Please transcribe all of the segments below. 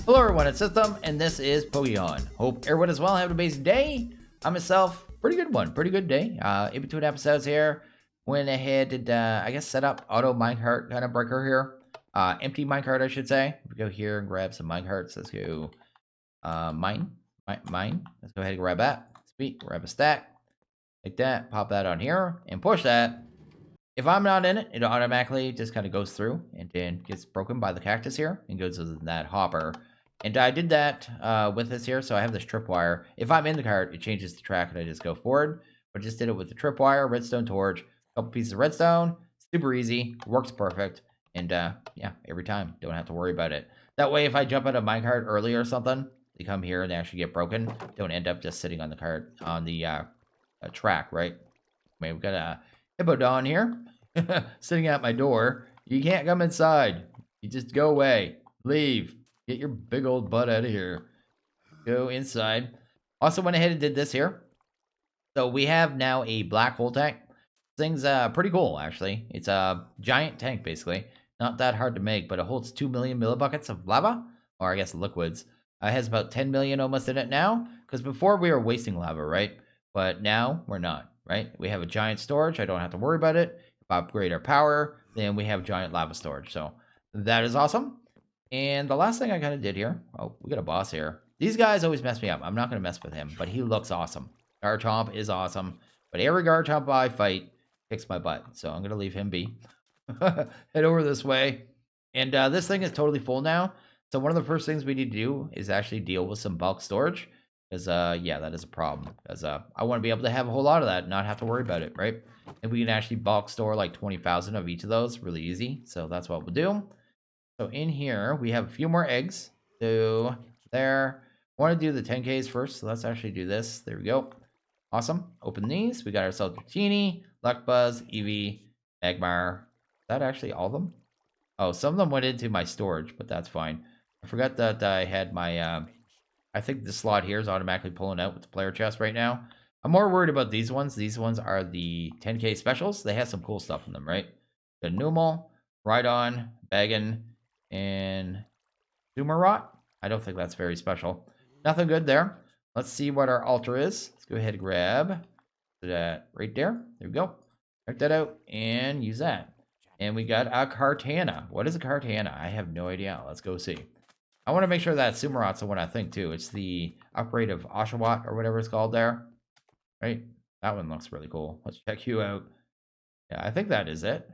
Hello everyone, it's System, and this is Pokehaan. Hope everyone is well, have an amazing day. I myself, pretty good day. In between episodes here, went ahead and I guess set up auto minecart kind of breaker here. Empty minecart, I should say. We go here and grab some minecarts. Let's go mine. Let's go ahead and grab that. Sweet, grab a stack. Like that, pop that on here, and push that. If I'm not in it, it automatically just kind of goes through and then gets broken by the cactus here and goes to that hopper. And I did that with this here, so I have this tripwire. If I'm in the cart, it changes the track and I just go forward. But I just did it with the tripwire, redstone torch, a couple pieces of redstone. Super easy, works perfect. And yeah, every time, don't have to worry about it. That way, if I jump out of my cart early or something, they come here and they actually get broken. Don't end up just sitting on the cart, on the track, right? I mean, we've got a Hippodon here, sitting at my door. You can't come inside. You just go away. Leave. Get your big old butt out of here. Go inside. Also went ahead and did this here. So we have now a black hole tank. This thing's pretty cool, actually. It's a giant tank, basically. Not that hard to make, but it holds 2 million millibuckets of lava. Or I guess liquids. It has about 10 million almost in it now. Because before we were wasting lava, right? But now we're not, right? We have a giant storage. I don't have to worry about it. If I upgrade our power, then we have giant lava storage. So that is awesome. And the last thing I kind of did here, oh, we got a boss here. These guys always mess me up. I'm not going to mess with him, but he looks awesome. Garchomp is awesome, but every Garchomp I fight kicks my butt. So I'm going to leave him be. Head over this way. And this thing is totally full now. So one of the first things we need to do is actually deal with some bulk storage. Because, yeah, that is a problem. Because I want to be able to have a whole lot of that and not have to worry about it, right? And we can actually bulk store like 20,000 of each of those really easy. So that's what we'll do. So in here, we have a few more eggs. So there. I want to do the 10Ks first. So let's actually do this. There we go. Awesome. Open these. We got ourselves a Genie, Luckbuzz, Eevee, Magmar. Is that actually all of them? Oh, some of them went into my storage, but that's fine. I forgot that I had my... I think the slot here is automatically pulling out with the player chest right now. I'm more worried about these ones. These ones are the 10K specials. They have some cool stuff in them, right? The Numel, Rhydon, Bagon, and Sumarot. I don't think that's very special. Nothing good there. Let's see what our altar is. Let's go ahead and grab that right there. There we go. Check that out and use that. And we got a Kartana. What is a Kartana? I have no idea. Let's go see. I want to make sure that Sumarot's the one I think too. It's the upgrade of Oshawott or whatever it's called there. Right? That one looks really cool. Let's check you out. Yeah, I think that is it.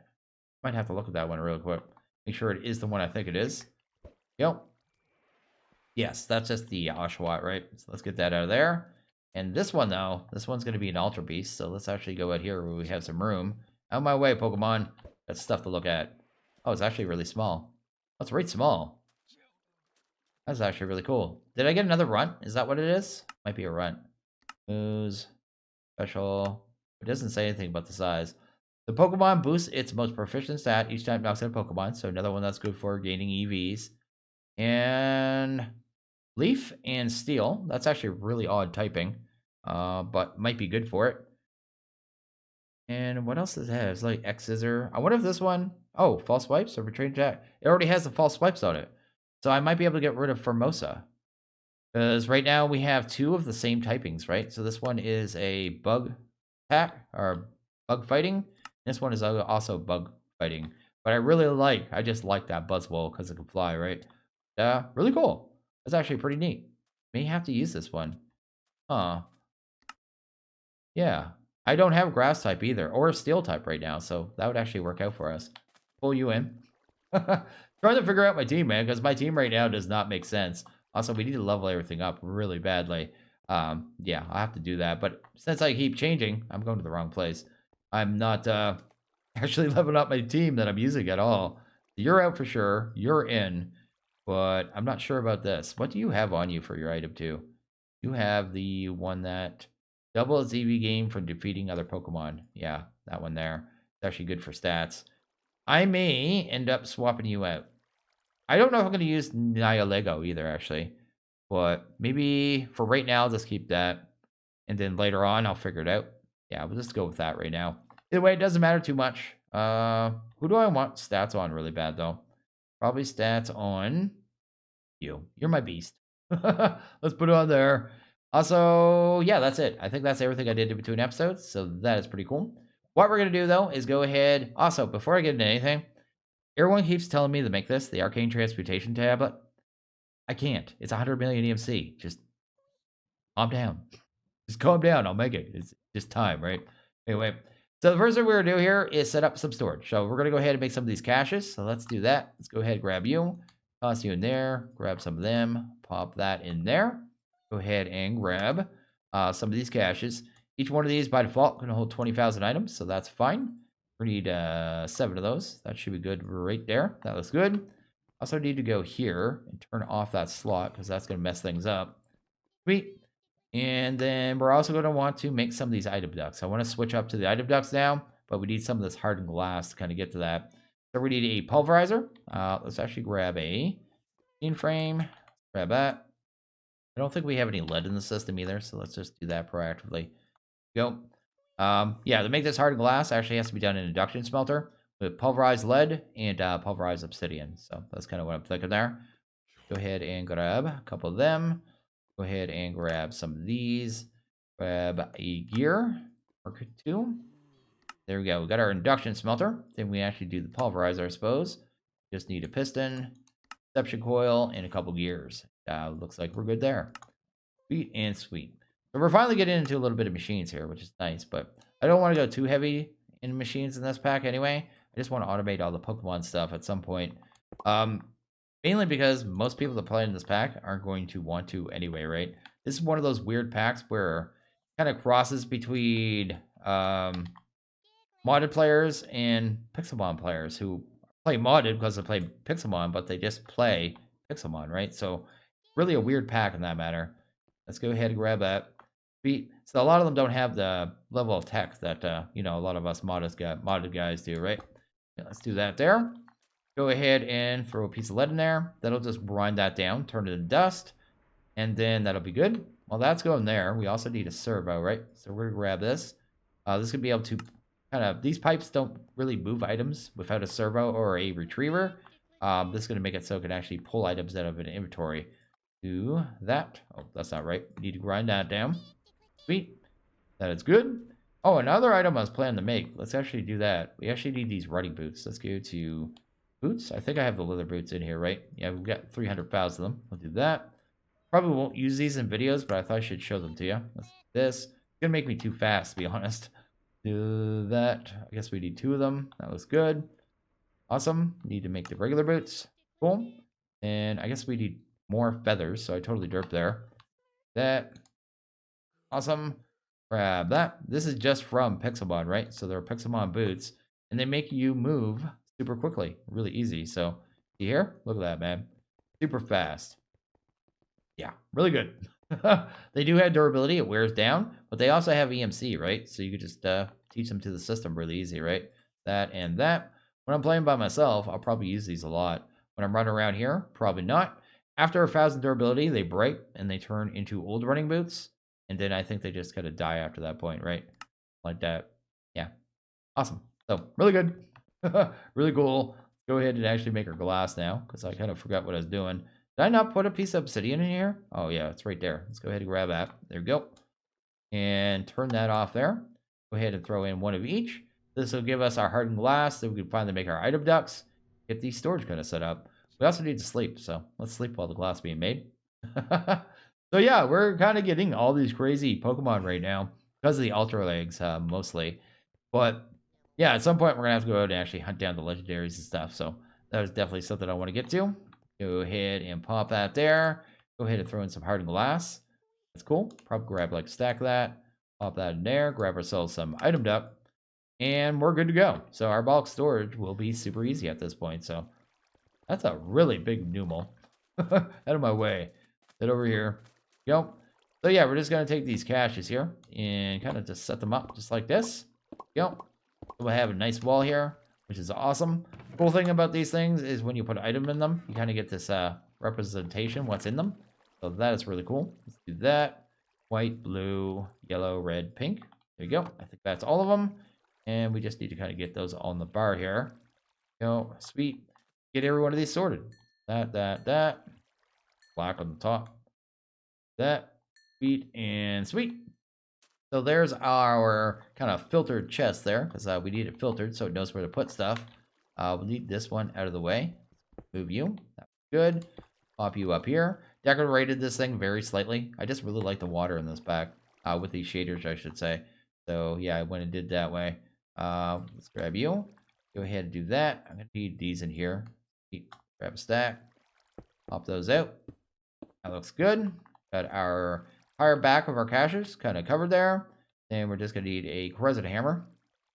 Might have to look at that one real quick. Make sure it is the one I think it is. Yep. Yes, that's just the Oshawott, right? So let's get that out of there. And this one, though, this one's going to be an Ultra Beast. So let's actually go out here where we have some room. Out of my way, Pokemon. Got stuff to look at. Oh, it's actually really small. That's right small. That's actually really cool. Did I get another runt? Is that what it is? Might be a runt. Moves. Special. It doesn't say anything about the size. The Pokemon boosts its most proficient stat each time it knocks out a Pokemon. So another one that's good for gaining EVs. And Leaf and Steel. That's actually really odd typing. But might be good for it. And what else does it have? It's like X Scissor. I wonder if this one... Oh, False Swipes or Retrain Jack. It already has the False Swipes on it. So I might be able to get rid of Formosa. Because right now we have two of the same typings, right? So this one is a bug attack or bug fighting. This one is also bug fighting. But I just like that Buzzwole because it can fly, right? Really cool. That's actually pretty neat. May have to use this one. Huh. Yeah. I don't have grass type either, or a steel type right now, so that would actually work out for us. Pull you in. Trying to figure out my team, man, because my team right now does not make sense. Also, we need to level everything up really badly. Yeah, I'll have to do that. But since I keep changing, I'm going to the wrong place. I'm not actually leveling up my team that I'm using at all. You're out for sure. You're in. But I'm not sure about this. What do you have on you for your item, too? You have the one that doubles EV gain from defeating other Pokemon. Yeah, that one there. It's actually good for stats. I may end up swapping you out. I don't know if I'm going to use Nihilego either, actually. But maybe for right now, just keep that. And then later on, I'll figure it out. Yeah, we'll just go with that right now. Either way, it doesn't matter too much. Who do I want stats on really bad, though? Probably stats on You're my beast. Let's put it on there. Also, yeah, that's it. I think that's everything I did in between episodes, so that is pretty cool. What we're going to do, though, is go ahead. Also, before I get into anything, everyone keeps telling me to make this, the Arcane Transmutation tablet. I can't. It's 100 million EMC. Just calm down. Just calm down. I'll make it. It's just time, right? Anyway, so the first thing we're going to do here is set up some storage. So we're going to go ahead and make some of these caches. So let's do that. Let's go ahead and grab you. Toss you in there. Grab some of them. Pop that in there. Go ahead and grab some of these caches. Each one of these, by default, can hold 20,000 items. So that's fine. We need 7 of those. That should be good right there. That looks good. Also need to go here and turn off that slot because that's going to mess things up. Sweet. And then we're also going to want to make some of these item ducts. I want to switch up to the item ducts now, but we need some of this hardened glass to kind of get to that. So we need a pulverizer. Let's actually grab a scene frame. Grab that. I don't think we have any lead in the system either, so let's just do that proactively. Go. Yeah, to make this hardened glass, actually has to be done in an induction smelter with pulverized lead and pulverized obsidian. So that's kind of what I'm thinking there. Go ahead and grab a couple of them. Go ahead and grab some of these. Grab a gear or 2. There we go. We got our induction smelter. Then we actually do the pulverizer, I suppose. Just need a piston, reception coil, and a couple gears. Looks like we're good there. Sweet and sweet. So we're finally getting into a little bit of machines here, which is nice. But I don't want to go too heavy in machines in this pack anyway. I just want to automate all the Pokemon stuff at some point. Mainly because most people that play in this pack aren't going to want to anyway, right? This is one of those weird packs where it kind of crosses between modded players and Pixelmon players who play modded because they play Pixelmon, but they just play Pixelmon, right? So really a weird pack in that matter. Let's go ahead and grab that. So a lot of them don't have the level of tech that a lot of us modded guys do, right? Yeah, let's do that there. Go ahead and throw a piece of lead in there. That'll just grind that down, turn it into dust, and then that'll be good. While that's going there, we also need a servo, right? So we're gonna grab this. This could be able to these pipes don't really move items without a servo or a retriever. This is gonna make it so it can actually pull items out of an inventory. Do that. Oh, that's not right. We need to grind that down. Sweet. That is good. Oh, another item I was planning to make. Let's actually do that. We actually need these running boots. Let's go to boots. I think I have the leather boots in here, right? Yeah, we've got 300,000 of them. We'll do that. Probably won't use these in videos, but I thought I should show them to you. Let's do this. It's gonna make me too fast, to be honest. Do that. I guess we need 2 of them. That looks good. Awesome. Need to make the regular boots. Cool. And I guess we need more feathers, so I totally derped there. That. Awesome. Grab that. This is just from Pixelmon, right? So they're Pixelmon boots, and they make you move super quickly, really easy. So see here, look at that, man, super fast. Yeah, really good. They do have durability; it wears down, but they also have EMC, right? So you could just teach them to the system really easy, right? That and that. When I'm playing by myself, I'll probably use these a lot. When I'm running around here, probably not. After 1,000 durability, they break and they turn into old running boots. And then I think they just kind of die after that point, right? Like that. Yeah. Awesome. So, really good. Really cool. Go ahead and actually make our glass now, because I kind of forgot what I was doing. Did I not put a piece of obsidian in here? Oh, yeah, it's right there. Let's go ahead and grab that. There we go. And turn that off there. Go ahead and throw in 1 of each. This will give us our hardened glass, so we can finally make our item ducts. Get these storage kind of set up. We also need to sleep, so let's sleep while the glass is being made. So yeah, we're kind of getting all these crazy Pokemon right now because of the Ultra Legs, mostly. But yeah, at some point we're gonna have to go out and actually hunt down the legendaries and stuff. So that was definitely something I want to get to. Go ahead and pop that there. Go ahead and throw in some hardened glass. That's cool. Probably grab like stack of that. Pop that in there. Grab ourselves some item duct, and we're good to go. So our bulk storage will be super easy at this point. So that's a really big Numel. Out of my way. Get over here. Go. So yeah, we're just gonna take these caches here and kind of just set them up just like this. Go. So we'll have a nice wall here, which is awesome. Cool thing about these things is when you put an item in them, you kind of get this representation what's in them. So that is really cool. Let's do that. White, blue, yellow, red, pink. There you go. I think that's all of them. And we just need to kind of get those on the bar here. Go. Sweet. Get every one of these sorted. That. black on the top. That, sweet, and sweet. So there's our kind of filtered chest there, because we need it filtered so it knows where to put stuff. We'll need this one out of the way. Move you. That's good. Pop you up here. Decorated this thing very slightly. I just really like the water in this pack. With these shaders, I should say. So yeah, I went and did that way. Let's grab you. Go ahead and do that. I'm going to need these in here. Grab a stack. Pop those out. That looks good. Got our higher back of our caches kind of covered there. Then we're just going to need a Crescent Hammer.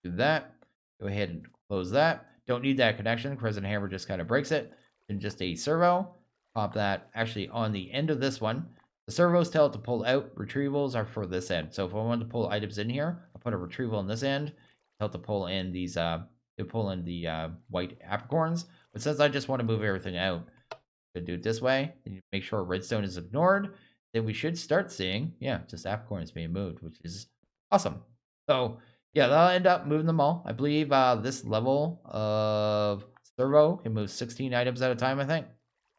Do that. Go ahead and close that. Don't need that connection. Crescent Hammer just kind of breaks it. Then just a servo. Pop that actually on the end of this one. The servos tell it to pull out. Retrievals are for this end. So if I want to pull items in here, I'll put a retrieval on this end. Tell it to pull in these, white apricorns. But since I just want to move everything out, I'm going to do it this way. And make sure redstone is ignored. Then we should start seeing, yeah, just apricorns being moved, which is awesome. So yeah, that'll end up moving them all. I believe this level of servo can move 16 items at a time, I think.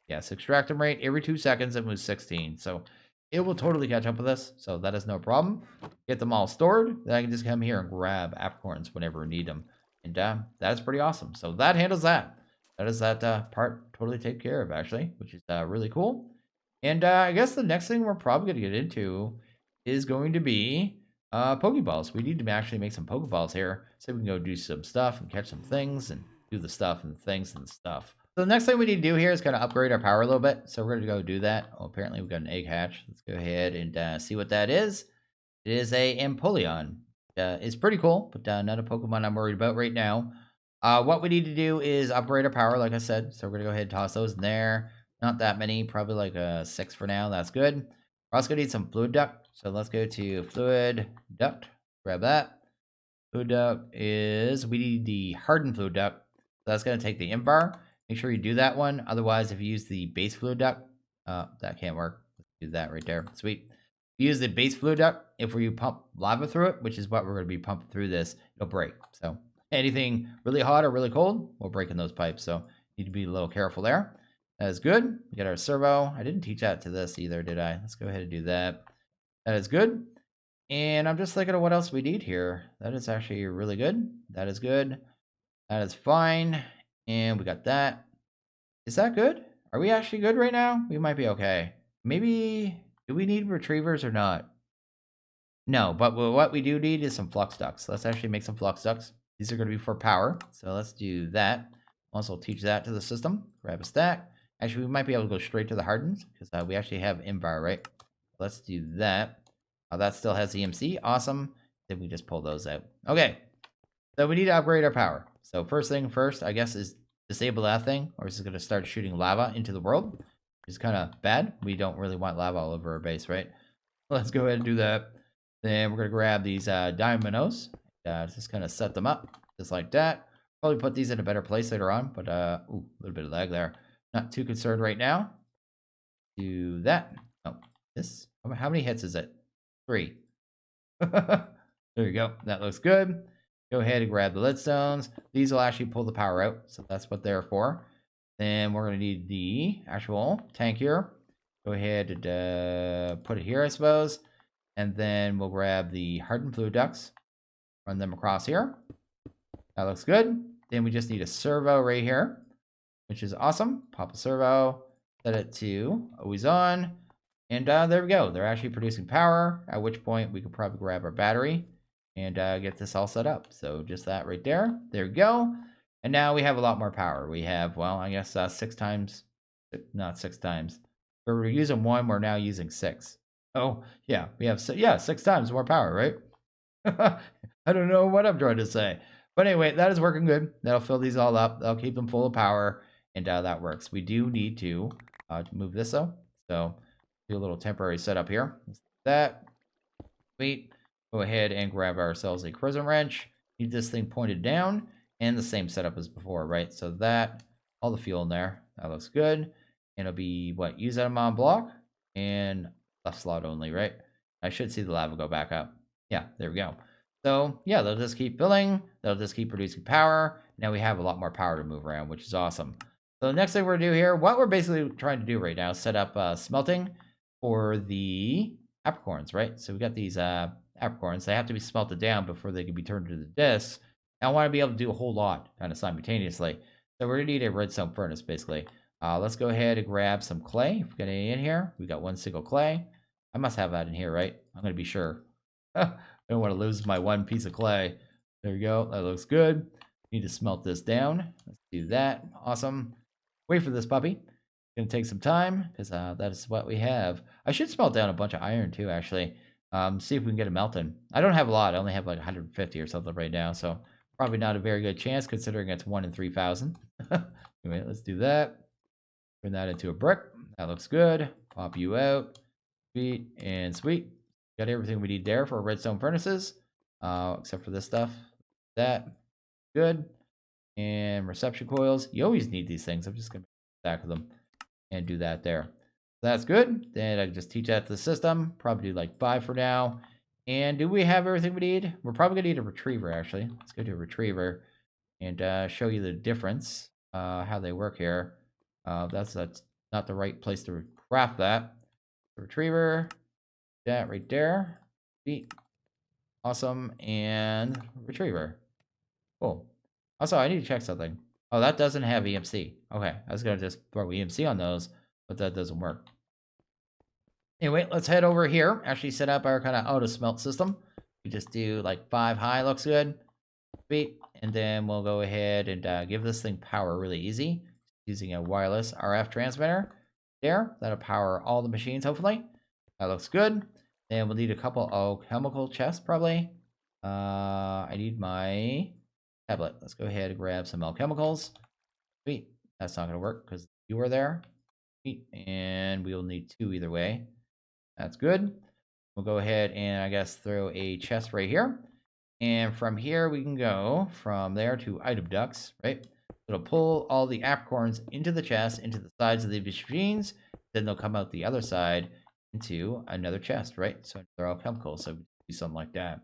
Yes, extraction rate every 2 seconds it moves 16. So it will totally catch up with us. So that is no problem. Get them all stored. Then I can just come here and grab apricorns whenever we need them. And that's pretty awesome. So that handles that. That is that part totally taken care of, actually, which is really cool. And I guess the next thing we're probably going to get into is going to be Pokeballs. We need to actually make some Pokeballs here so we can go do some stuff and catch some things and do the stuff and the things and stuff. So the next thing we need to do here is kind of upgrade our power a little bit. So we're going to go do that. Oh, apparently we've got an egg hatch. Let's go ahead and see what that is. It is a Empoleon. It's pretty cool, but not a Pokemon I'm worried about right now. What we need to do is upgrade our power, like I said. So we're going to go ahead and toss those in there. Not that many, probably like 6 for now. That's good. We're also going to need some fluid duct. So let's go to fluid duct. Grab that. Fluid duct is, we need the hardened fluid duct. So that's going to take the imp bar. Make sure you do that one. Otherwise, if you use the base fluid duct, that can't work. Let's do that right there. Sweet. If you use the base fluid duct, if you pump lava through it, which is what we're going to be pumping through this, it'll break. So anything really hot or really cold will break in those pipes. So need to be a little careful there. That is good. We got our servo. I didn't teach that to this either, did I? Let's go ahead and do that. That is good. And I'm just thinking of what else we need here. That is actually really good. That is good. That is fine. And we got that. Is that good? Are we actually good right now? We might be okay. Maybe, do we need retrievers or not? No, but what we do need is some flux ducts. Let's actually make some flux ducts. These are going to be for power. So let's do that. Also teach that to the system. Grab a stack. Actually, we might be able to go straight to the hardens because we actually have invar, right? Let's do that. That still has EMC. Awesome. Then we just pull those out. Okay. So we need to upgrade our power. So first thing first, I guess, is disable that thing, or is it going to start shooting lava into the world? Which is kind of bad. We don't really want lava all over our base, right? Let's go ahead and do that. Then we're going to grab these diamonds. Just kind of set them up just like that. Probably put these in a better place later on, but ooh, a little bit of lag there. Not too concerned right now. Do that. Oh, this. How many hits is it? 3. There you go. That looks good. Go ahead and grab the leadstones. These will actually pull the power out, so that's what they're for. Then we're going to need the actual tank here. Go ahead and put it here, I suppose. And then we'll grab the hardened fluid ducts. Run them across here. That looks good. Then we just need a servo right here, which is awesome. Pop a servo, set it to always on, and there we go. They're actually producing power, at which point we could probably grab our battery and get this all set up. So just that right there. There we go. And now we have a lot more power. We have, well, I guess 6 times, not 6 times. We were using 1, we're now using 6. Oh, yeah, we have, 6 times more power, right? I don't know what I'm trying to say. But anyway, that is working good. That'll fill these all up. That'll keep them full of power. And that works. We do need to move this though. So do a little temporary setup here. Let's do that. Sweet. Go ahead and grab ourselves a crescent wrench. Need this thing pointed down. And the same setup as before, right? So that, all the fuel in there. That looks good. And it'll be, what, use that amount block. And left slot only, right? I should see the lava go back up. Yeah, there we go. So yeah, they'll just keep filling. They'll just keep producing power. Now we have a lot more power to move around, which is awesome. So the next thing we're gonna do here, what we're basically trying to do right now is set up smelting for the apricorns, right? So we got these apricorns. They have to be smelted down before they can be turned into the discs. And I want to be able to do a whole lot kind of simultaneously. So we're gonna need a redstone furnace basically. Let's go ahead and grab some clay. If we got any in here, we got one single clay. I must have that in here, right? I'm gonna be sure. I don't want to lose my one piece of clay. There we go. That looks good. Need to smelt this down. Let's do that. Awesome. Wait for this puppy. It's gonna take some time because that is what we have. I should smelt down a bunch of iron too, actually. See if we can get it melting. I don't have a lot. I only have like 150 or something right now, so probably not a very good chance considering it's 1 in 3,000. Anyway, let's do that. Turn that into a brick. That looks good. Pop you out. Sweet and sweet. Got everything we need there for redstone furnaces, except for this stuff. That good. And reception coils. You always need these things. I'm just gonna stack them and do that there. That's good. Then I can just teach that to the system. Probably do like 5 for now. And do we have everything we need? We're probably gonna need a retriever actually. Let's go to a retriever and show you the difference, how they work here. That's not the right place to craft that. Retriever, that right there. Sweet. Awesome. And retriever. Cool. Also, I need to check something. Oh, that doesn't have EMC. Okay, I was going to just throw EMC on those, but that doesn't work. Anyway, let's head over here. Actually set up our kind of auto smelt system. We just do like 5 high, looks good. Sweet. And then we'll go ahead and give this thing power really easy. Using a wireless RF transmitter. There, that'll power all the machines, hopefully. That looks good. And we'll need a couple chemical chests, probably. I need my tablet. Let's go ahead and grab some alchemicals. Sweet. That's not going to work because you were there. Sweet. And we'll need 2 either way. That's good. We'll go ahead and I guess throw a chest right here. And from here, we can go from there to item ducts, right? It'll pull all the apricorns into the chest, into the sides of the machines. Then they'll come out the other side into another chest, right? So they're all chemical. So do something like that.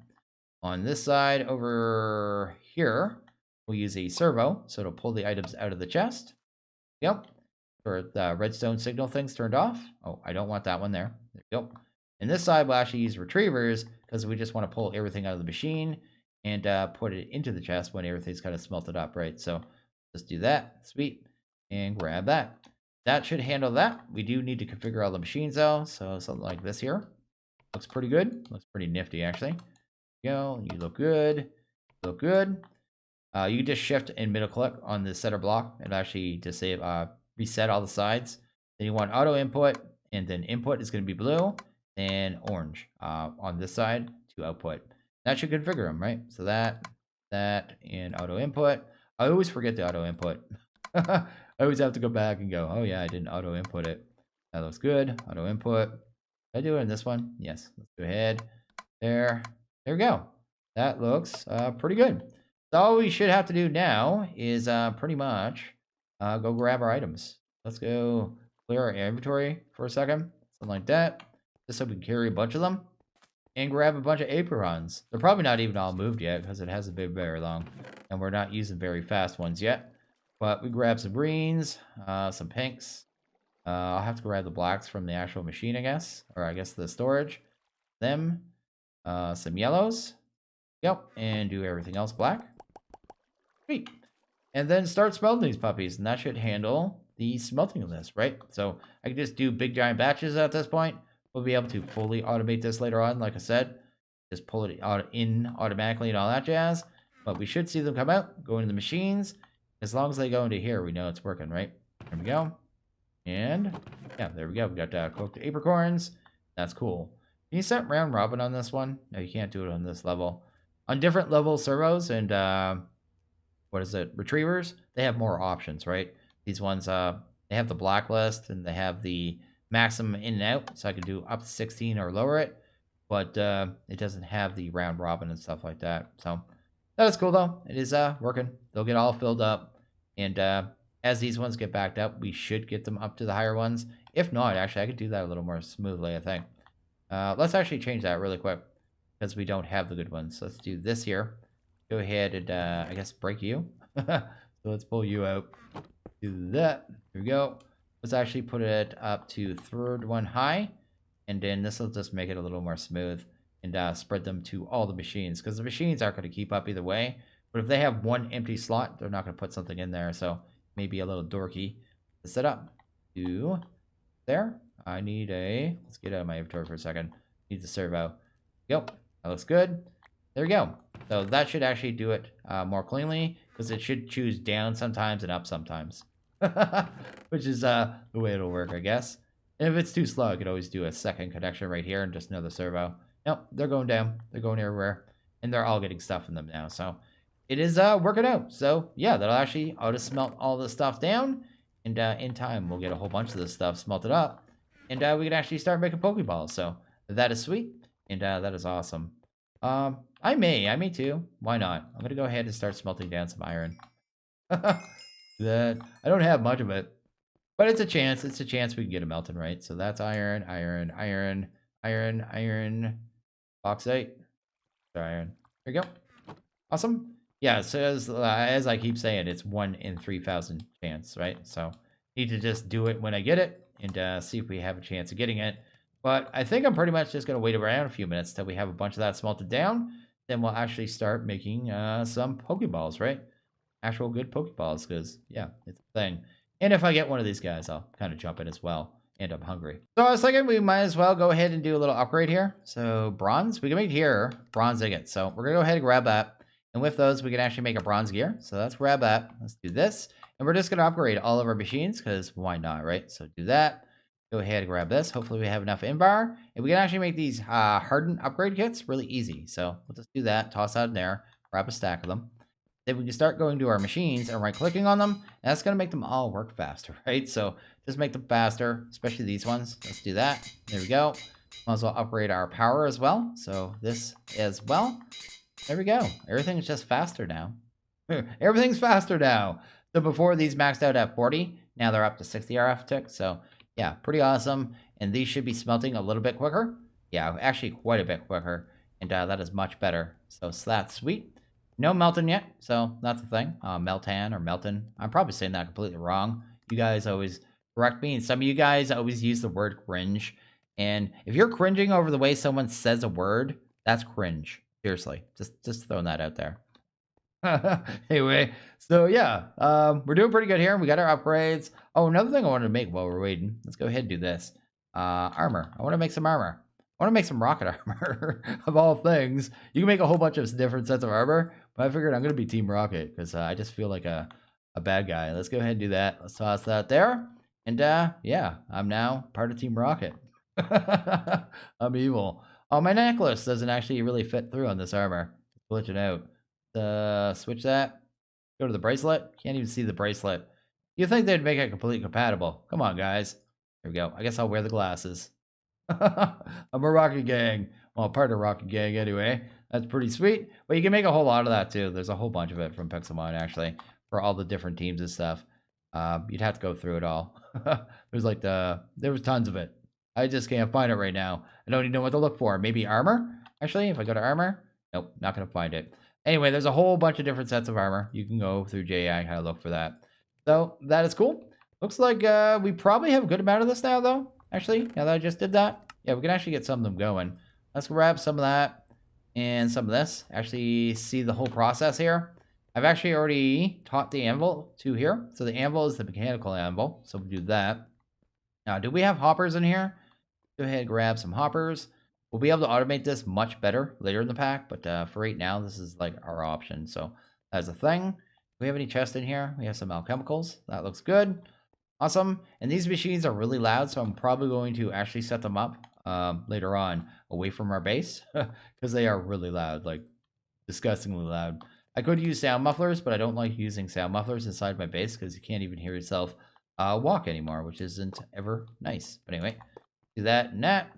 On this side over here, we'll use a servo. So it'll pull the items out of the chest. Yep. For the redstone signal things turned off. Oh, I don't want that one there. There we go. And this side we'll actually use retrievers because we just want to pull everything out of the machine and put it into the chest when everything's kind of smelted up, right? So just do that. Sweet. And grab that. That should handle that. We do need to configure all the machines though. So something like this here. Looks pretty good. Looks pretty nifty actually. Go. You look good. You look good. You can just shift and middle click on the center block and actually just say reset all the sides. Then you want auto input, and then input is going to be blue and orange on this side to output. That should configure them, right? So that, and auto input. I always forget the auto input. I always have to go back and go, oh yeah, I didn't auto input it. That looks good. Auto input. Did I do it in this one? Yes. Let's go ahead. There we go. That looks pretty good. So all we should have to do now is pretty much go grab our items. Let's go clear our inventory for a second. Something like that. Just so we can carry a bunch of them. And grab a bunch of aprons. They're probably not even all moved yet because it hasn't been very long. And we're not using very fast ones yet. But we grab some greens, some pinks. I'll have to grab the blacks from the actual machine, I guess. Or I guess the storage. Them. Some yellows. Yep. And do everything else black. Sweet. And then start smelting these puppies. And that should handle the smelting of this, right? So I can just do big giant batches at this point. We'll be able to fully automate this later on, like I said. Just pull it out in automatically and all that jazz. But we should see them come out, go into the machines. As long as they go into here, we know it's working, right? There we go. And, yeah, there we go. We got cooked apricorns. That's cool. Can you set round robin on this one? No, you can't do it on this level. On different level servos and, retrievers, they have more options, right? These ones, they have the blacklist and they have the maximum in and out, so I can do up to 16 or lower it, but it doesn't have the round robin and stuff like that. So that is cool though. It is working. They'll get all filled up, and as these ones get backed up, we should get them up to the higher ones. If not, actually, I could do that a little more smoothly, I think. Let's actually change that really quick because we don't have the good ones. So let's do this here. Go ahead and I guess break you. So let's pull you out. Do that. Here we go. Let's actually put it up to third one high. And then this will just make it a little more smooth and spread them to all the machines. Because the machines aren't going to keep up either way. But if they have one empty slot, they're not going to put something in there. So maybe a little dorky to set up. To there. I need a... Let's get out of my inventory for a second. Need the servo. Yep. That looks good. There we go. So that should actually do it more cleanly. Because it should choose down sometimes and up sometimes. Which is the way it'll work, I guess. And if it's too slow, I could always do a second connection right here and just another servo. Nope, they're going down. They're going everywhere. And they're all getting stuff in them now. So it is working out. So yeah, that'll actually auto-smelt all this stuff down. And in time, we'll get a whole bunch of this stuff smelted up. And we can actually start making Pokeballs. So that is sweet. And that is awesome. I may too. Why not? I'm going to go ahead and start smelting down some iron. That I don't have much of it. But it's a chance. It's a chance we can get a melting, right? So that's iron, iron, iron, iron, iron, bauxite, iron. There you go. Awesome. Yeah, so as I keep saying, it's 1 in 3,000 chance, right? So need to just do it when I get it and see if we have a chance of getting it. But I think I'm pretty much just going to wait around a few minutes till we have a bunch of that smelted down. Then we'll actually start making some Pokeballs, right? Actual good Pokeballs, because, yeah, it's a thing. And if I get one of these guys, I'll kind of jump in as well. And I'm hungry. So I was thinking we might as well go ahead and do a little upgrade here. So bronze, we can make here bronze ingots. So we're going to go ahead and grab that. And with those, we can actually make a bronze gear. So let's grab that. Let's do this. And we're just going to upgrade all of our machines because why not, right? So do that. Go ahead and grab this. Hopefully we have enough in bar. And we can actually make these hardened upgrade kits really easy. So we'll just do that. Toss that in there. Grab a stack of them. Then we can start going to our machines and right-clicking on them. And that's going to make them all work faster, right? So just make them faster, especially these ones. Let's do that. There we go. Might as well upgrade our power as well. So this as well. There we go. Everything's just faster now. Everything's faster now. So before these maxed out at 40, now they're up to 60 RF tick. So yeah, pretty awesome. And these should be smelting a little bit quicker. Yeah, actually quite a bit quicker. And that is much better. So that's sweet. No melting yet, so that's the thing. Meltan or Melton. I'm probably saying that completely wrong. You guys always correct me, and some of you guys always use the word cringe. And if you're cringing over the way someone says a word, that's cringe. Seriously, just throwing that out there. Anyway, so yeah, we're doing pretty good here. We got our upgrades. Oh, another thing I wanted to make while we're waiting. Let's go ahead and do this. Armor. I want to make some armor. I want to make some rocket armor, of all things. You can make a whole bunch of different sets of armor, but I figured I'm going to be Team Rocket because I just feel like a bad guy. Let's go ahead and do that. Let's toss that there. And yeah, I'm now part of Team Rocket. I'm evil. Oh, my necklace doesn't actually really fit through on this armor. Glitching out. Switch that. Go to the bracelet. Can't even see the bracelet. You'd think they'd make it completely compatible. Come on, guys. Here we go. I guess I'll wear the glasses. I'm a Rocket Gang. Well, part of Rocket Gang anyway. That's pretty sweet. But you can make a whole lot of that too. There's a whole bunch of it from Pixelmon actually for all the different teams and stuff. You'd have to go through it all. There was tons of it. I just can't find it right now. I don't even know what to look for. Maybe armor? Actually, if I go to armor, nope, not gonna find it. Anyway, there's a whole bunch of different sets of armor. You can go through JI and kind of look for that. So that is cool. Looks like we probably have a good amount of this now though. Actually, now that I just did that, yeah, we can actually get some of them going. Let's grab some of that and some of this. Actually see the whole process here. I've actually already taught the anvil to here. So the anvil is the mechanical anvil. So we'll do that. Now, do we have hoppers in here? Go ahead and grab some hoppers. We'll be able to automate this much better later in the pack. But for right now, this is like our option. So that's a thing. Do we have any chests in here? We have some alchemicals. That looks good. Awesome. And these machines are really loud, so I'm probably going to actually set them up later on away from our base because they are really loud, like disgustingly loud. I could use sound mufflers, but I don't like using sound mufflers inside my base because you can't even hear yourself walk anymore, which isn't ever nice. But anyway, do that and that.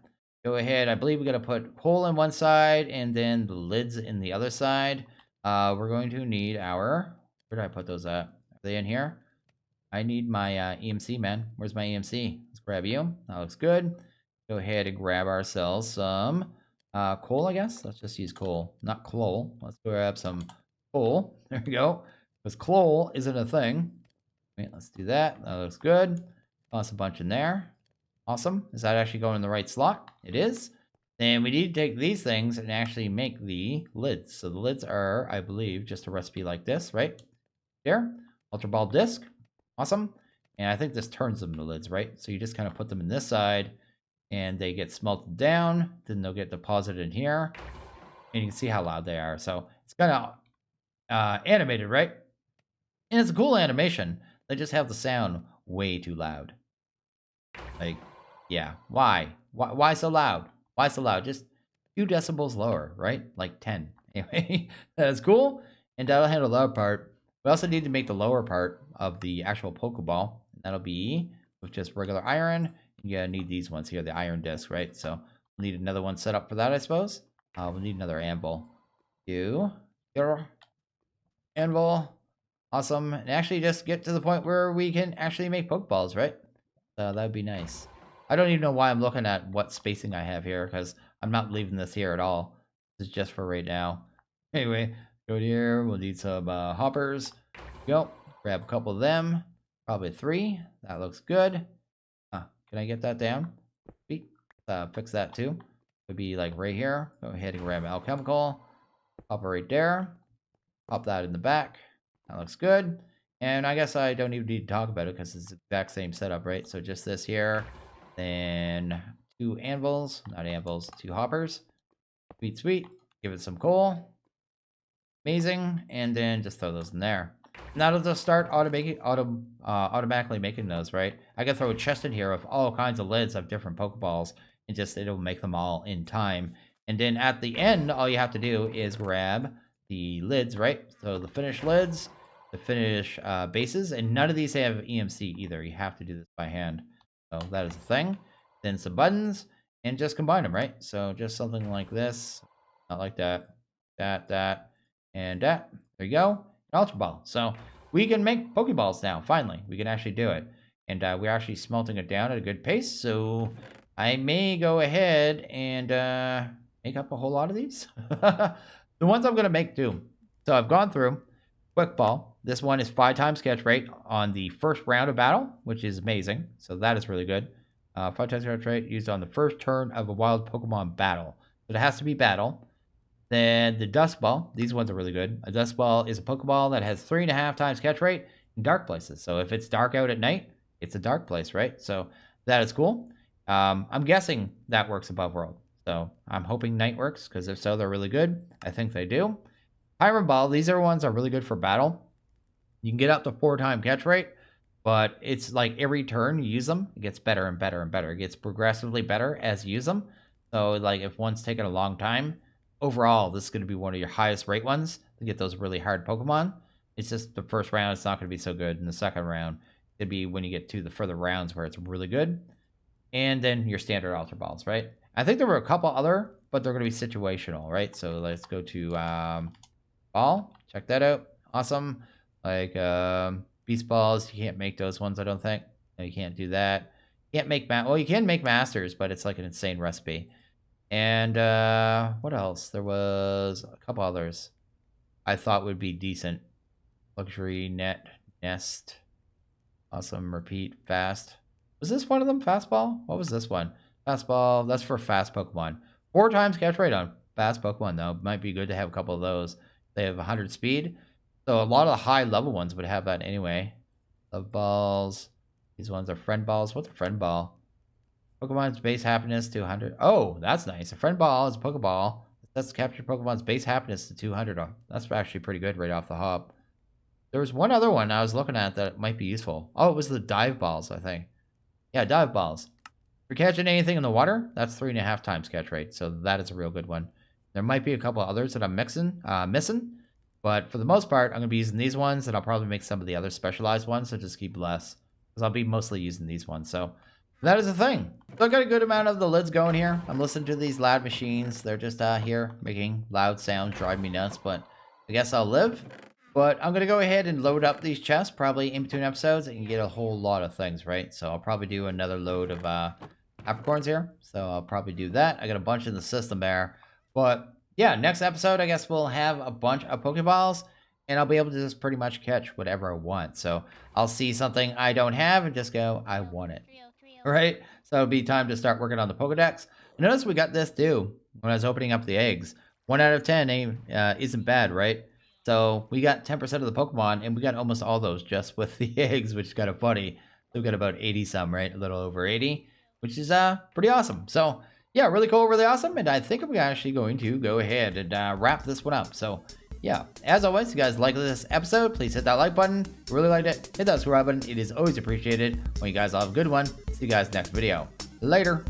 Go ahead. I believe we got to put coal on one side and then the lids in the other side. We're going to need our... Where did I put those at? Are they in here? I need my EMC, man. Where's my EMC? Let's grab you. That looks good. Go ahead and grab ourselves some coal, I guess. Let's just use coal, not coal. Let's grab some coal. There we go. Because coal isn't a thing. Wait, let's do that. That looks good. Toss a bunch in there. Awesome. Is that actually going in the right slot? It is. Then we need to take these things and actually make the lids. So the lids are, I believe, just a recipe like this, right? There. Ultra Ball disc. Awesome. And I think this turns them into lids, right? So you just kind of put them in this side and they get smelted down. Then they'll get deposited in here. And you can see how loud they are. So it's kind of animated, right? And it's a cool animation. They just have the sound way too loud. Like, yeah. Why? Why so loud? Why so loud? Just 2 decibels lower, right? Like 10. Anyway, that's cool. And that'll handle the lower part. We also need to make the lower part of the actual Pokeball. That'll be with just regular iron. You need these ones here, the iron disc, right? So we'll need another one set up for that, I suppose. We'll need another anvil. Your anvil. Awesome. And actually just get to the point where we can actually make Pokeballs, right? So that'd be nice. I don't even know why I'm looking at what spacing I have here, because I'm not leaving this here at all. This is just for right now. Anyway, go here. We'll need some hoppers. Go. Grab a couple of them. Probably 3. That looks good. Can I get that down? Sweet. Fix that too. Would be like right here. Go ahead and grab alchemical. Pop it right there. Pop that in the back. That looks good. And I guess I don't even need to talk about it because it's the exact same setup, right? So just this here. Then 2 anvils. Not anvils. 2 hoppers. Sweet, sweet. Give it some coal. Amazing. And then just throw those in there. Now it'll just start automatically making those, right? I can throw a chest in here with all kinds of lids of different Pokeballs. And just it'll make them all in time. And then at the end, all you have to do is grab the lids, right? So the finished lids, the finished bases, and none of these have EMC either. You have to do this by hand. So that is the thing. Then some buttons, and just combine them, right? So just something like this, not like that, that, and that. There you go. An Ultra Ball. So we can make Pokeballs now. Finally, we can actually do it, and we're actually smelting it down at a good pace. So I may go ahead and make up a whole lot of these. The ones I'm going to make too. So I've gone through Quick Ball. This one is 5 times catch rate on the first round of battle, which is amazing. So that is really good. 5 times catch rate used on the first turn of a wild Pokemon battle. So it has to be battle. Then the Dust Ball. These ones are really good. A Dust Ball is a Pokeball that has 3.5 times catch rate in dark places. So if it's dark out at night, it's a dark place, right? So that is cool. I'm guessing that works above world. So I'm hoping night works, because if so, they're really good. I think they do. Pyro Ball, these are ones that are really good for battle. You can get up to 4 times catch rate, but it's like every turn you use them, it gets better and better and better. It gets progressively better as you use them. So like if one's taking a long time, overall, this is going to be one of your highest rate ones to get those really hard Pokemon. It's just the first round, it's not going to be so good. In the second round, it'd be when you get to the further rounds where it's really good. And then your standard Ultra Balls, right? I think there were a couple other, but they're going to be situational, right? So let's go to Ball. Check that out. Awesome. Like Beast Balls, you can't make those ones, I don't think. No, you can't do that. You can't make well, you can make Masters, but it's like an insane recipe. And what else? There was a couple others I thought would be decent. Luxury, Net, Nest. Awesome, Repeat, Fast. Was this one of them? Fastball? What was this one? Fastball. That's for fast Pokemon. 4 times catch rate on fast Pokemon, though. Might be good to have a couple of those. They have 100 speed. So a lot of the high level ones would have that anyway. Love Balls. These ones are Friend Balls. What's a Friend Ball? Pokemon's base happiness to 100. Oh, that's nice. A Friend Ball is a Pokeball. That's capture Pokemon's base happiness to 200. Oh, that's actually pretty good right off the hop. There was one other one I was looking at that might be useful. Oh, it was the Dive Balls, I think. Yeah, Dive Balls. If you're catching anything in the water, that's 3.5 times catch rate. So that is a real good one. There might be a couple others that I'm missing. But for the most part, I'm going to be using these ones, and I'll probably make some of the other specialized ones, so just keep less. Because I'll be mostly using these ones. So that is the thing. So I got a good amount of the lids going here. I'm listening to these loud machines. They're just here making loud sounds, driving me nuts. But I guess I'll live. But I'm going to go ahead and load up these chests, probably in between episodes, and get a whole lot of things, right? So I'll probably do another load of Apricorns here. So I'll probably do that. I got a bunch in the system there. But yeah, next episode, I guess we'll have a bunch of Pokeballs. and I'll be able to just pretty much catch whatever I want. So I'll see something I don't have and just go, I want it. All right? So it'll be time to start working on the Pokedex. Notice we got this too when I was opening up the eggs. 1 out of 10 isn't bad, right? So we got 10% of the Pokemon, and we got almost all those just with the eggs, which is kind of funny. So we got about 80 some, right? A little over 80, which is pretty awesome. So yeah, really cool, really awesome. And I think I'm actually going to go ahead and wrap this one up. So yeah, as always, if you guys like this episode, please hit that like button. If you really liked it, hit that subscribe button. It is always appreciated. When you guys all have a good one. See you guys next video. Later.